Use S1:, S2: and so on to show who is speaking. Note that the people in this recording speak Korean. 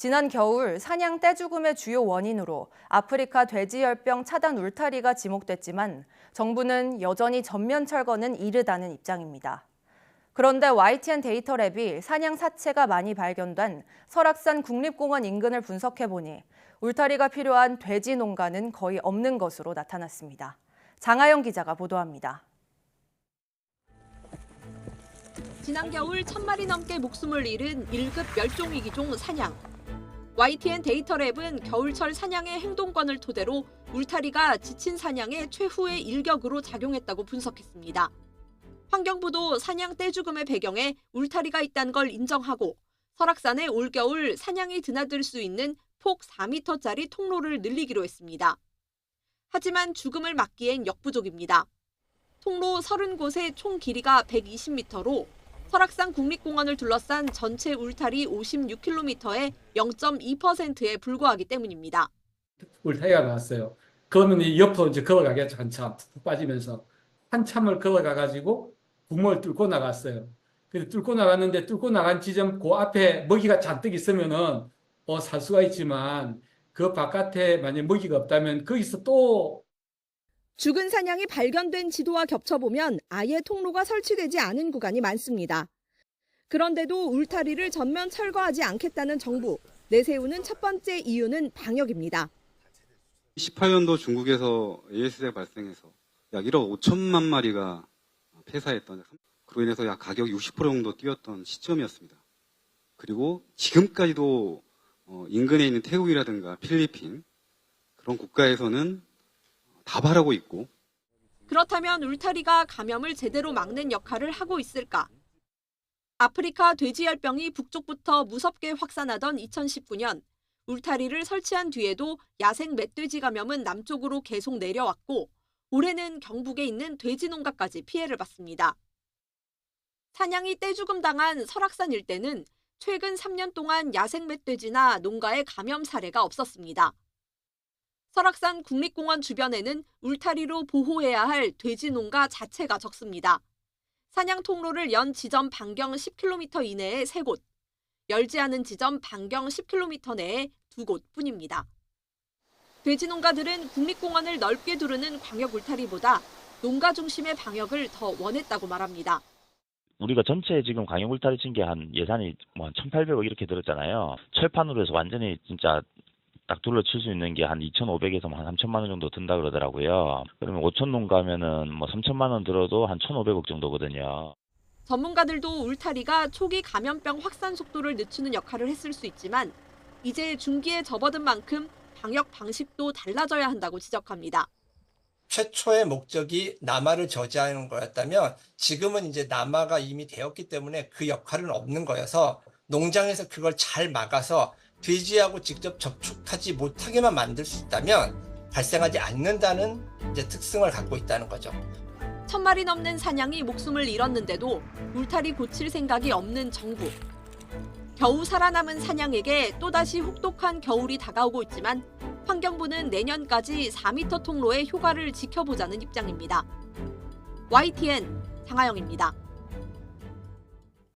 S1: 지난 겨울 사냥 떼죽음의 주요 원인으로 아프리카 돼지열병 차단 울타리가 지목됐지만 정부는 여전히 전면 철거는 이르다는 입장입니다. 그런데 YTN 데이터랩이 사냥 사체가 많이 발견된 설악산 국립공원 인근을 분석해보니 울타리가 필요한 돼지 농가는 거의 없는 것으로 나타났습니다. 장하영 기자가 보도합니다.
S2: 지난 겨울 1,000마리 넘게 목숨을 잃은 1급 멸종위기종 사냥. YTN 데이터랩은 겨울철 사냥의 행동권을 토대로 울타리가 지친 사냥의 최후의 일격으로 작용했다고 분석했습니다. 환경부도 사냥 떼죽음의 배경에 울타리가 있다는 걸 인정하고 설악산에 올겨울 사냥이 드나들 수 있는 폭 4m짜리 통로를 늘리기로 했습니다. 하지만 죽음을 막기엔 역부족입니다. 통로 30곳의 총 길이가 120m로 설악산 국립공원을 둘러싼 전체 울타리 56km의 0.2%에 불과하기 때문입니다.
S3: 울타리가 나왔어요. 그러면 이 옆으로 이제 걸어가겠죠. 한참 푹 빠지면서 한참을 걸어가가지고 구멍을 뚫고 나갔어요. 근데 뚫고 나갔는데 뚫고 나간 지점 그 앞에 먹이가 잔뜩 있으면은 살 수가 있지만 그 바깥에 만약 먹이가 없다면 거기서 또
S2: 죽은 사냥이 발견된 지도와 겹쳐보면 아예 통로가 설치되지 않은 구간이 많습니다. 그런데도 울타리를 전면 철거하지 않겠다는 정부, 내세우는 첫 번째 이유는 방역입니다.
S4: 18년도 중국에서 AS가 발생해서 약 1억 5천만 마리가 폐사했던, 그로 인해서 약 가격이 60% 정도 뛰었던 시점이었습니다. 그리고 지금까지도 인근에 있는 태국이라든가 필리핀 그런 국가에서는 다발하고 있고.
S2: 그렇다면 울타리가 감염을 제대로 막는 역할을 하고 있을까? 아프리카 돼지열병이 북쪽부터 무섭게 확산하던 2019년, 울타리를 설치한 뒤에도 야생 멧돼지 감염은 남쪽으로 계속 내려왔고 올해는 경북에 있는 돼지 농가까지 피해를 봤습니다. 사냥이 떼죽음 당한 설악산 일대는 최근 3년 동안 야생 멧돼지나 농가의 감염 사례가 없었습니다. 설악산 국립공원 주변에는 울타리로 보호해야 할 돼지 농가 자체가 적습니다. 사냥 통로를 연 지점 반경 10km 이내에 3곳, 열지 않은 지점 반경 10km 내에 2곳 뿐입니다. 돼지 농가들은 국립공원을 넓게 두르는 광역 울타리보다 농가 중심의 방역을 더 원했다고 말합니다.
S5: 우리가 전체 지금 광역 울타리 친 게 한 예산이 한 1,800억 이렇게 들었잖아요. 철판으로 해서 완전히 진짜 딱 둘러칠 수 있는 게 한 2,500에서 한 3천만 원 정도 든다 그러더라고요. 그러면 5천 농가면은 3천만 원 들어도 한 1,500억 정도거든요.
S2: 전문가들도 울타리가 초기 감염병 확산 속도를 늦추는 역할을 했을 수 있지만 이제 중기에 접어든 만큼 방역 방식도 달라져야 한다고 지적합니다.
S6: 최초의 목적이 남하를 저지하는 거였다면 지금은 이제 남하가 이미 되었기 때문에 그 역할은 없는 거여서 농장에서 그걸 잘 막아서 돼지하고 직접 접촉하지 못하게만 만들 수 있다면 발생하지 않는다는 이제 특성을 갖고 있다는 거죠.
S2: 1,000마리 넘는 사냥이 목숨을 잃었는데도 울타리 고칠 생각이 없는 정부. 겨우 살아남은 사냥에게 또다시 혹독한 겨울이 다가오고 있지만 환경부는 내년까지 4m 통로의 효과를 지켜보자는 입장입니다. YTN 장하영입니다.